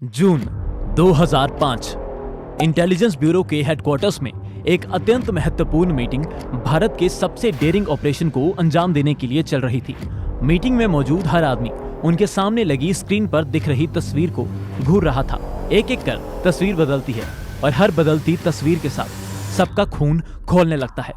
जून 2005 intelligence bureau के headquarters में एक अत्यंत महत्वपूर्ण मीटिंग भारत के सबसे डेयरिंग ऑपरेशन को अंजाम देने के लिए चल रही थी। मीटिंग में मौजूद हर आदमी उनके सामने लगी स्क्रीन पर दिख रही तस्वीर को घूर रहा था। एक एक कर तस्वीर बदलती है और हर बदलती तस्वीर के साथ सबका खून खौलने लगता है।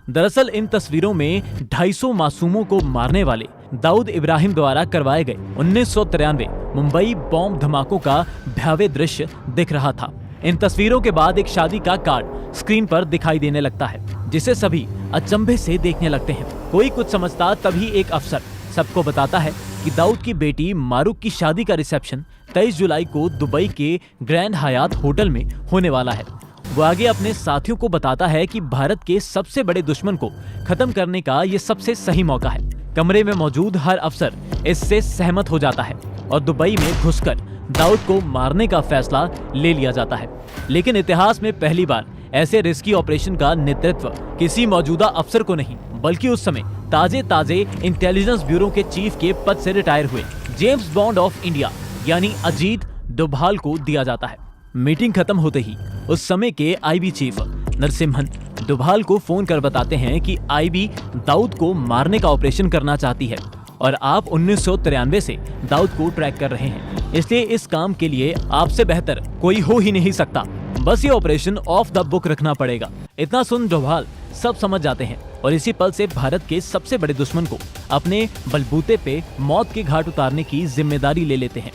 दरअसल इन तस्वीरों में 250 मासूमों को मारने वाले दाऊद इब्राहिम द्वारा करवाए गए 1993 मुंबई बॉम्ब धमाकों का भयावह दृश्य दिख रहा था। इन तस्वीरों के बाद एक शादी का कार्ड स्क्रीन पर दिखाई देने लगता है, जिसे सभी अचंभे से देखने लगते हैं। कोई कुछ समझता तभी एक अफसर सबको बताता है कि दाऊद की बेटी मारूक की शादी का रिसेप्शन 23 जुलाई को दुबई के ग्रैंड हयात होटल में होने वाला है। वो आगे अपने साथियों को बताता है कि भारत के सबसे बड़े दुश्मन को खत्म करने का ये सबसे सही मौका है। कमरे में मौजूद हर अफसर इससे सहमत हो जाता है और दुबई में घुसकर दाऊद को मारने का फैसला ले लिया जाता है। लेकिन इतिहास में पहली बार ऐसे रिस्की ऑपरेशन का नेतृत्व किसी मौजूदा अफसर को नहीं, बल्कि उस समय ताजे इंटेलिजेंस ब्यूरो के चीफ के पद से रिटायर हुए जेम्स बॉन्ड ऑफ इंडिया यानी अजीत डोभाल को दिया जाता है। मीटिंग खत्म होते ही उस समय के आईबी चीफ नरसिम्हन डोभाल को फोन कर बताते हैं कि आईबी दाऊद को मारने का ऑपरेशन करना चाहती है और आप 1993 से दाऊद को ट्रैक कर रहे हैं, इसलिए इस काम के लिए आपसे बेहतर कोई हो ही नहीं सकता। बस ये ऑपरेशन ऑफ द बुक रखना पड़ेगा। इतना सुन डोभाल सब समझ जाते हैं और इसी पल से भारत के सबसे बड़े दुश्मन को अपने बलबूते पे मौत के घाट उतारने की जिम्मेदारी ले लेते हैं।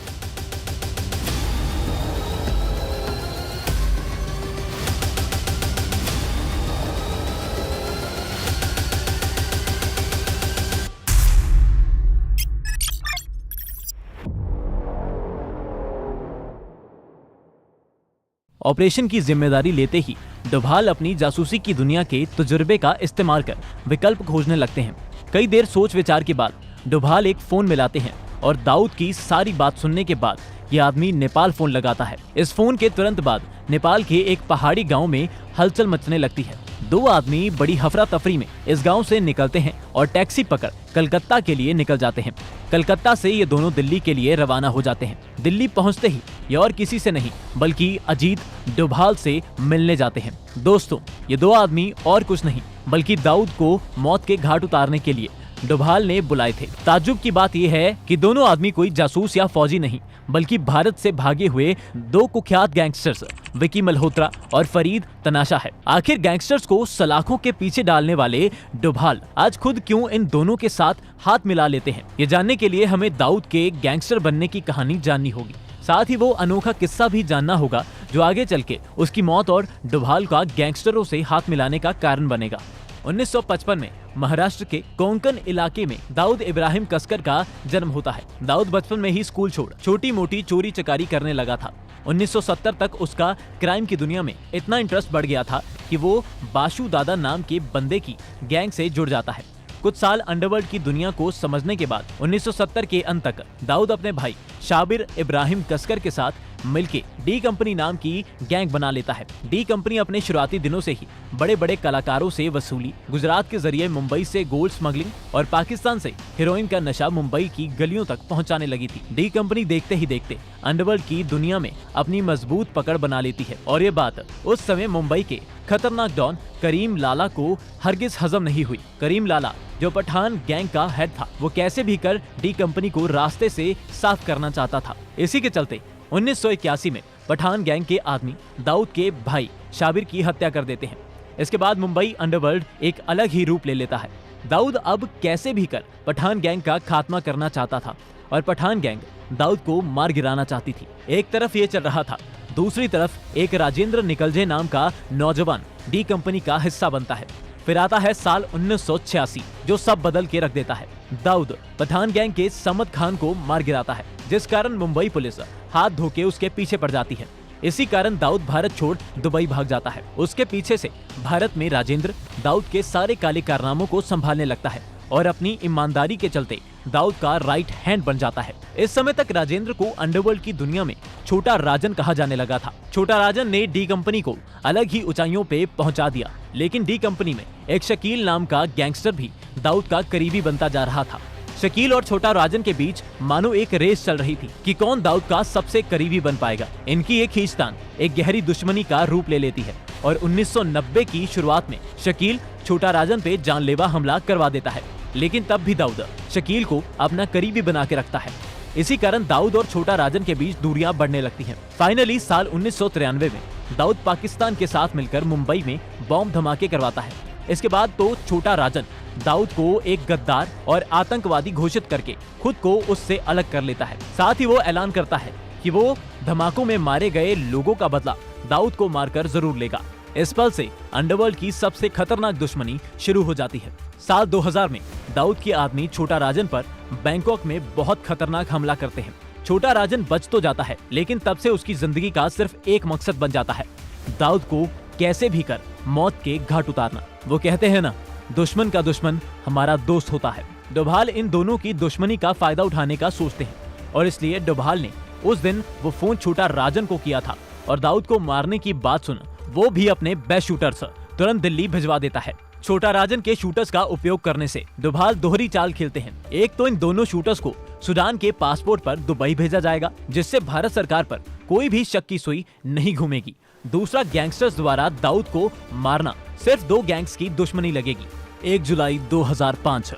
ऑपरेशन की जिम्मेदारी लेते ही डोभाल अपनी जासूसी की दुनिया के तजुर्बे का इस्तेमाल कर विकल्प खोजने लगते हैं। कई देर सोच विचार के बाद डोभाल एक फोन मिलाते हैं और दाऊद की सारी बात सुनने के बाद ये आदमी नेपाल फोन लगाता है। इस फोन के तुरंत बाद नेपाल के एक पहाड़ी गांव में हलचल मचने लगती है। दो आदमी बड़ी हफरा तफरी में इस गांव से निकलते हैं और टैक्सी पकड़ कलकत्ता के लिए निकल जाते हैं। कलकत्ता से ये दोनों दिल्ली के लिए रवाना हो जाते हैं। दिल्ली पहुंचते ही ये और किसी से नहीं बल्कि अजीत डोभाल से मिलने जाते हैं। दोस्तों, ये दो आदमी और कुछ नहीं बल्कि दाऊद को मौत के घाट उतारने के लिए डोभाल ने बुलाए थे। ताज्जुब की बात यह है कि दोनों आदमी कोई जासूस या फौजी नहीं बल्कि भारत से भागे हुए दो कुख्यात गैंगस्टर्स विकी मल्होत्रा और फरीद तनाशा है। आखिर गैंगस्टर्स को सलाखों के पीछे डालने वाले डोभाल आज खुद क्यों इन दोनों के साथ हाथ मिला लेते हैं, ये जानने के लिए हमें दाऊद के गैंगस्टर बनने की कहानी जाननी होगी। साथ ही वो अनोखा किस्सा भी जानना होगा जो आगे चल के उसकी मौत और डोभाल का गैंगस्टरों से हाथ मिलाने का कारण बनेगा। 1955 में महाराष्ट्र के कोंकण इलाके में दाऊद इब्राहिम कसकर का जन्म होता है। दाऊद बचपन में ही स्कूल छोड़ छोटी मोटी चोरी चकारी करने लगा था। 1970 तक उसका क्राइम की दुनिया में इतना इंटरेस्ट बढ़ गया था कि वो बाशु दादा नाम के बंदे की गैंग से जुड़ जाता है। कुछ साल अंडरवर्ल्ड की दुनिया को समझने के बाद 1970 के अंत तक दाऊद अपने भाई शाबिर इब्राहिम कसकर के साथ मिलके डी कंपनी नाम की गैंग बना लेता है। डी कंपनी अपने शुरुआती दिनों से ही बड़े बड़े कलाकारों से वसूली, गुजरात के जरिए मुंबई से गोल्ड स्मगलिंग और पाकिस्तान से हेरोइन का नशा मुंबई की गलियों तक पहुंचाने लगी थी। डी कंपनी देखते ही देखते अंडरवर्ल्ड की दुनिया में अपनी मजबूत पकड़ बना लेती है और ये बात उस समय मुंबई के खतरनाक डॉन करीम लाला को हरगिज हजम नहीं हुई। करीम लाला जो पठान गैंग का हेड था, वो कैसे भी कर डी कंपनी को रास्ते से साफ करना चाहता था। इसी के चलते 1981 में पठान गैंग के आदमी दाऊद के भाई शाबिर की हत्या कर देते हैं। इसके बाद मुंबई अंडरवर्ल्ड एक अलग ही रूप ले लेता है। दाऊद अब कैसे भी कर पठान गैंग का खात्मा करना चाहता था और पठान गैंग दाऊद को मार गिराना चाहती थी। एक तरफ ये चल रहा था, दूसरी तरफ एक राजेंद्र निकलजे नाम का नौजवान डी कंपनी का हिस्सा बनता है। फिर आता है साल 1986 जो सब बदल के रख देता है। दाऊद पठान गैंग के समद खान को मार गिराता है, जिस कारण मुंबई पुलिस हाथ धोके उसके पीछे पड़ जाती है। इसी कारण दाऊद भारत छोड़ दुबई भाग जाता है। उसके पीछे से भारत में राजेंद्र दाऊद के सारे काले कारनामों को संभालने लगता है और अपनी ईमानदारी के चलते दाऊद का राइट हैंड बन जाता है। इस समय तक राजेंद्र को अंडरवर्ल्ड की दुनिया में छोटा राजन कहा जाने लगा था। छोटा राजन ने डी कंपनी को अलग ही ऊंचाइयों पे पहुंचा दिया, लेकिन डी कंपनी में एक शकील नाम का गैंगस्टर भी दाऊद का करीबी बनता जा रहा था। शकील और छोटा राजन के बीच मानो एक रेस चल रही थी कि कौन दाऊद का सबसे करीबी बन पाएगा। इनकी ये खींचतान एक गहरी दुश्मनी का रूप ले लेती है और 1990 की शुरुआत में शकील छोटा राजन पे जानलेवा हमला करवा देता है, लेकिन तब भी दाऊद शकील को अपना करीबी बना के रखता है। इसी कारण दाऊद और छोटा राजन के बीच दूरियां बढ़ने लगती हैं। फाइनली साल 1993 में दाऊद पाकिस्तान के साथ मिलकर मुंबई में बॉम्ब धमाके करवाता है। इसके बाद तो छोटा राजन दाऊद को एक गद्दार और आतंकवादी घोषित करके खुद को उससे अलग कर लेता है। साथ ही वो ऐलान करता है कि वो धमाकों में मारे गए लोगों का बदला दाऊद को मारकर जरूर लेगा। इस पल से अंडरवर्ल्ड की सबसे खतरनाक दुश्मनी शुरू हो जाती है। साल 2000 में दाऊद के आदमी छोटा राजन पर बैंकॉक में बहुत खतरनाक हमला करते हैं। छोटा राजन बच तो जाता है, लेकिन तब से उसकी जिंदगी का सिर्फ एक मकसद बन जाता है, दाऊद को कैसे भी कर मौत के घाट उतारना। वो कहते हैं ना, दुश्मन का दुश्मन हमारा दोस्त होता है। डोभाल इन दोनों की दुश्मनी का फायदा उठाने का सोचते हैं और इसलिए डोभाल ने उस दिन वो फोन छोटा राजन को किया था और दाऊद को मारने की बात सुन वो भी अपने बेस्ट शूटर्स तुरंत दिल्ली भिजवा देता है। छोटा राजन के शूटर्स का उपयोग करने से डोभाल दोहरी चाल खेलते हैं। एक तो इन दोनों शूटर्स को सूडान के पासपोर्ट पर दुबई भेजा जाएगा, जिससे भारत सरकार पर कोई भी शक की सुई नहीं घूमेगी। दूसरा, गैंगस्टर्स द्वारा दाऊद को मारना सिर्फ दो गैंग्स की दुश्मनी लगेगी। 1 जुलाई 2005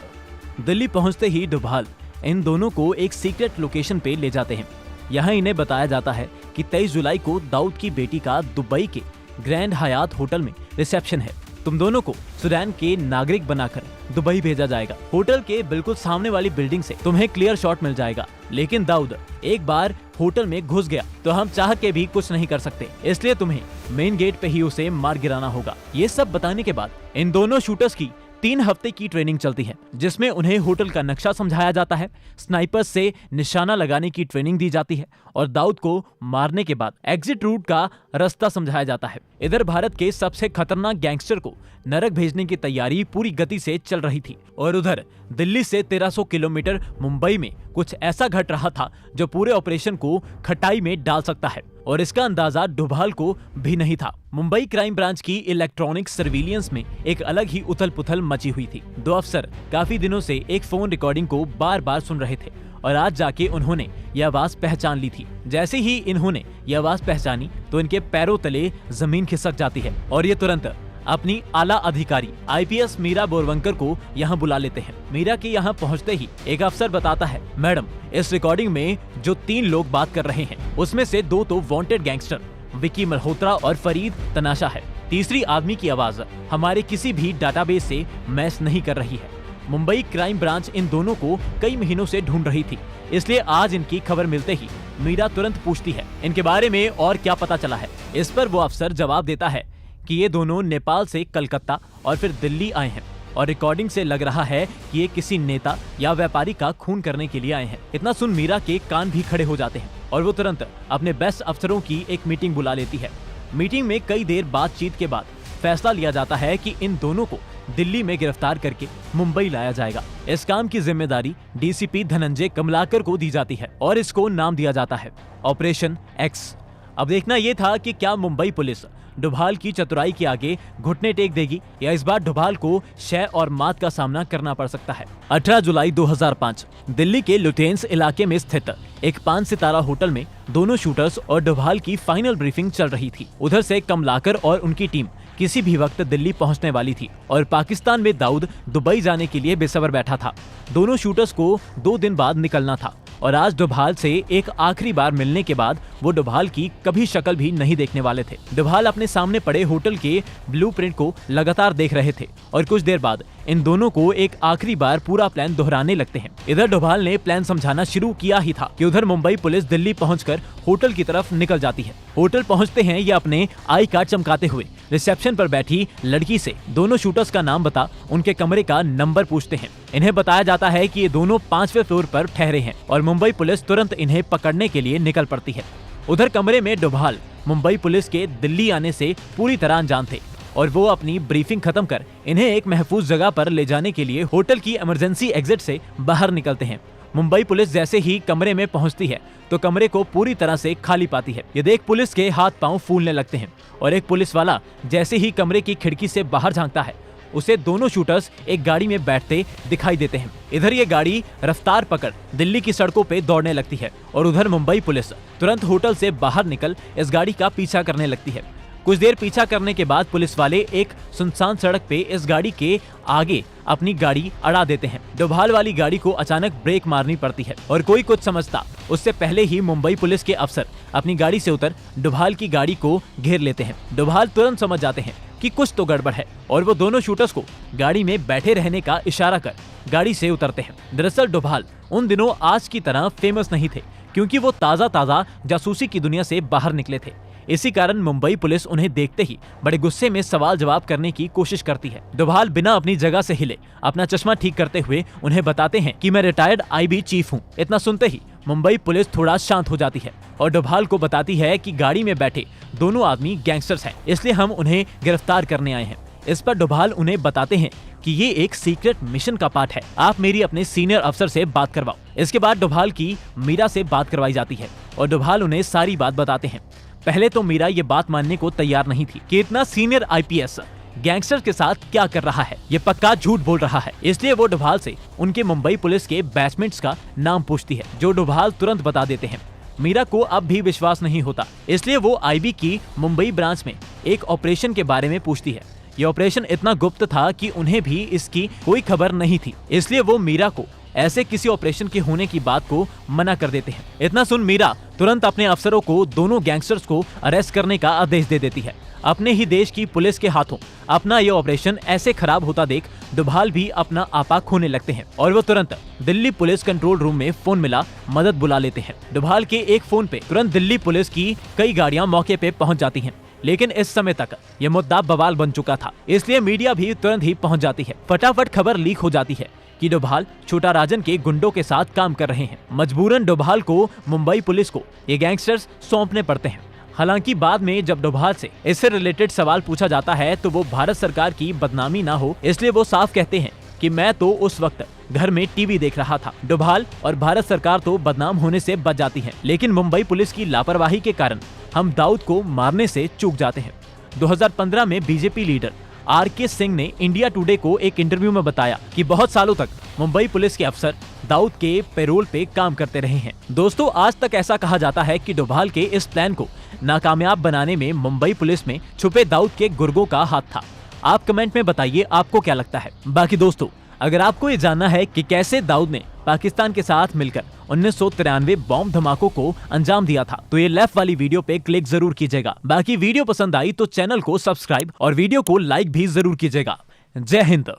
दिल्ली पहुंचते ही डोभाल इन दोनों को एक सीक्रेट लोकेशन पे ले जाते हैं। यहाँ इन्हें बताया जाता है कि 23 जुलाई को दाऊद की बेटी का दुबई के ग्रैंड हयात होटल में रिसेप्शन है। तुम दोनों को सूडान के नागरिक बनाकर दुबई भेजा जाएगा। होटल के बिल्कुल सामने वाली बिल्डिंग से तुम्हें क्लियर शॉट मिल जाएगा, लेकिन दाऊद एक बार होटल में घुस गया तो हम चाह के भी कुछ नहीं कर सकते, इसलिए तुम्हें मेन गेट पे ही उसे मार गिराना होगा। ये सब बताने के बाद इन दोनों शूटर्स की 3 हफ्ते की ट्रेनिंग चलती है, जिसमें उन्हें होटल का नक्शा समझाया जाता है, स्नाइपर्स से निशाना लगाने की ट्रेनिंग दी जाती है और दाऊद को मारने के बाद एग्जिट रूट का रास्ता समझाया जाता है। इधर भारत के सबसे खतरनाक गैंगस्टर को नरक भेजने की तैयारी पूरी गति से चल रही थी और उधर दिल्ली से 1300 किलोमीटर मुंबई में कुछ ऐसा घट रहा था जो पूरे ऑपरेशन को खटाई में डाल सकता है और इसका अंदाजा डोभाल को भी नहीं था। मुंबई क्राइम ब्रांच की इलेक्ट्रॉनिक सर्विलियंस में एक अलग ही उथल पुथल मची हुई थी। 2 अफसर काफी दिनों से एक फोन रिकॉर्डिंग को बार बार सुन रहे थे और आज जाके उन्होंने यह आवाज पहचान ली थी। जैसे ही इन्होंने यह आवाज पहचानी तो इनके पैरों तले जमीन खिसक जाती है और ये तुरंत अपनी आला अधिकारी IPS मीरा बोरवंकर को यहाँ बुला लेते हैं। मीरा के यहाँ पहुँचते ही एक अफसर बताता है, मैडम इस रिकॉर्डिंग में जो 3 लोग बात कर रहे हैं उसमें से 2 तो वांटेड गैंगस्टर विकी मल्होत्रा और फरीद तनाशा है। तीसरी आदमी की आवाज हमारे किसी भी डाटाबेस से मैच नहीं कर रही है। मुंबई क्राइम ब्रांच इन दोनों को कई महीनों से ढूंढ रही थी, इसलिए आज इनकी खबर मिलते ही मीरा तुरंत पूछती है इनके बारे में और क्या पता चला है। इस पर वो अफसर जवाब देता है कि ये दोनों नेपाल से कलकत्ता और फिर दिल्ली आए हैं और रिकॉर्डिंग से लग रहा है कि ये किसी नेता या व्यापारी का खून करने के लिए आए हैं। इतना सुन मीरा के कान भी खड़े हो जाते हैं और वो तुरंत अपने बेस्ट अफसरों की एक मीटिंग बुला लेती है। मीटिंग में कई देर बातचीत के बाद फैसला लिया जाता है कि इन दोनों को दिल्ली में गिरफ्तार करके मुंबई लाया जाएगा। इस काम की जिम्मेदारी DCP धनंजय कमलाकर को दी जाती है और इसको नाम दिया जाता है ऑपरेशन एक्स। अब देखना ये था कि क्या मुंबई पुलिस डोभाल की चतुराई के आगे घुटने टेक देगी या इस बार डोभाल को शय और मात का सामना करना पड़ सकता है। 18 जुलाई 2005 दिल्ली के लुटेंस इलाके में स्थित एक 5 सितारा होटल में दोनों शूटर्स और डोभाल की फाइनल ब्रीफिंग चल रही थी। उधर से कमलाकर और उनकी टीम किसी भी वक्त दिल्ली पहुंचने वाली थी और पाकिस्तान में दाऊद दुबई जाने के लिए बेसब्र बैठा था। दोनों शूटर्स को 2 दिन बाद निकलना था और आज डोभाल से एक आखिरी बार मिलने के बाद वो डोभाल की कभी शक्ल भी नहीं देखने वाले थे। डोभाल अपने सामने पड़े होटल के ब्लूप्रिंट को लगातार देख रहे थे और कुछ देर बाद इन दोनों को एक आखिरी बार पूरा प्लान दोहराने लगते हैं। इधर डोभाल ने प्लान समझाना शुरू किया ही था कि उधर मुंबई पुलिस दिल्ली पहुंचकर होटल की तरफ निकल जाती है। होटल पहुंचते हैं ये अपने आई कार्ड चमकाते हुए रिसेप्शन पर बैठी लड़की से दोनों शूटर्स का नाम बता उनके कमरे का नंबर पूछते हैं। इन्हें बताया जाता है कि ये दोनों 5वें फ्लोर पर ठहरे हैं और मुंबई पुलिस तुरंत इन्हें पकड़ने के लिए निकल पड़ती है। उधर कमरे में डोभाल मुंबई पुलिस के दिल्ली आने से पूरी तरह अनजान थे और वो अपनी ब्रीफिंग खत्म कर इन्हें एक महफूज जगह पर ले जाने के लिए होटल की इमरजेंसी एग्जिट से बाहर निकलते हैं। मुंबई पुलिस जैसे ही कमरे में पहुंचती है तो कमरे को पूरी तरह से खाली पाती है। ये देख पुलिस के हाथ पांव फूलने लगते हैं और एक पुलिस वाला जैसे ही कमरे की खिड़की से बाहर झांकता है उसे दोनों शूटर्स एक गाड़ी में बैठते दिखाई देते हैं। इधर ये गाड़ी रफ्तार पकड़ दिल्ली की सड़कों पे दौड़ने लगती है और उधर मुंबई पुलिस तुरंत होटल से बाहर निकल इस गाड़ी का पीछा करने लगती है। कुछ देर पीछा करने के बाद पुलिस वाले एक सुनसान सड़क पे इस गाड़ी के आगे अपनी गाड़ी अड़ा देते हैं। डोभाल वाली गाड़ी को अचानक ब्रेक मारनी पड़ती है और कोई कुछ समझता उससे पहले ही मुंबई पुलिस के अफसर अपनी गाड़ी से उतर डोभाल की गाड़ी को घेर लेते हैं। डोभाल तुरंत समझ जाते हैं कि कुछ तो गड़बड़ है और वो दोनों शूटर्स को गाड़ी में बैठे रहने का इशारा कर गाड़ी से उतरते हैं। दरअसल डोभाल उन दिनों आज की तरह फेमस नहीं थे, क्योंकि वो ताजा जासूसी की दुनिया से बाहर निकले थे। इसी कारण मुंबई पुलिस उन्हें देखते ही बड़े गुस्से में सवाल जवाब करने की कोशिश करती है। डोभाल बिना अपनी जगह से हिले अपना चश्मा ठीक करते हुए उन्हें बताते हैं कि मैं रिटायर्ड IB चीफ हूँ। इतना सुनते ही मुंबई पुलिस थोड़ा शांत हो जाती है और डोभाल को बताती है कि गाड़ी में बैठे दोनों आदमी गैंगस्टर्स हैं, इसलिए हम उन्हें गिरफ्तार करने आए हैं। इस पर डोभाल उन्हें बताते हैं कि ये एक सीक्रेट मिशन का पार्ट है, आप मेरी अपने सीनियर अफसर से बात करवाओ। इसके बाद डोभाल की मीरा से बात करवाई जाती है और डोभाल उन्हें सारी बात बताते हैं। पहले तो मीरा ये बात मानने को तैयार नहीं थी कि इतना सीनियर IPS गैंगस्टर के साथ क्या कर रहा है, ये पक्का झूठ बोल रहा है। इसलिए वो डोभाल से उनके मुंबई पुलिस के बैचमेट्स का नाम पूछती है, जो डोभाल तुरंत बता देते हैं। मीरा को अब भी विश्वास नहीं होता, इसलिए वो IB की मुंबई ब्रांच में एक ऑपरेशन के बारे में पूछती है। ये ऑपरेशन इतना गुप्त था कि उन्हें भी इसकी कोई खबर नहीं थी, इसलिए वो मीरा को ऐसे किसी ऑपरेशन के होने की बात को मना कर देते हैं। इतना सुन मीरा तुरंत अपने अफसरों को दोनों गैंगस्टर्स को अरेस्ट करने का आदेश दे देती है। अपने ही देश की पुलिस के हाथों अपना ये ऑपरेशन ऐसे खराब होता देख डोभाल भी अपना आपा खोने लगते हैं और वो तुरंत दिल्ली पुलिस कंट्रोल रूम में फोन मिला मदद बुला लेते हैं। डोभाल के एक फोन पे तुरंत दिल्ली पुलिस की कई गाड़ियां मौके पे पहुंच जाती हैं, लेकिन इस समय तक ये मुद्दा बवाल बन चुका था, इसलिए मीडिया भी तुरंत ही पहुंच जाती है। फटाफट खबर लीक हो जाती है कि डोभाल छोटा राजन के गुंडों के साथ काम कर रहे हैं। मजबूरन डोभाल को मुंबई पुलिस को ये गैंगस्टर्स सौंपने पड़ते हैं। हालांकि बाद में जब डोभाल से इससे रिलेटेड सवाल पूछा जाता है तो वो भारत सरकार की बदनामी ना हो, इसलिए वो साफ कहते हैं कि मैं तो उस वक्त घर में टीवी देख रहा था। डोभाल और भारत सरकार तो बदनाम होने से बच जाती है, लेकिन मुंबई पुलिस की लापरवाही के कारण हम दाऊद को मारने से चूक जाते हैं। 2015 में बीजेपी लीडर RK सिंह ने इंडिया टुडे को एक इंटरव्यू में बताया कि बहुत सालों तक मुंबई पुलिस के अफसर दाऊद के पैरोल पे काम करते रहे हैं। दोस्तों, आज तक ऐसा कहा जाता है कि डोभाल के इस प्लान को नाकामयाब बनाने में मुंबई पुलिस में छुपे दाऊद के गुर्गों का हाथ था। आप कमेंट में बताइए आपको क्या लगता है। बाकी दोस्तों, अगर आपको ये जानना है कि कैसे दाऊद ने पाकिस्तान के साथ मिलकर 1993 बॉम्ब धमाकों को अंजाम दिया था, तो ये लेफ्ट वाली वीडियो पे क्लिक जरूर कीजिएगा। बाकी वीडियो पसंद आई तो चैनल को सब्सक्राइब और वीडियो को लाइक भी जरूर कीजिएगा। जय हिंद।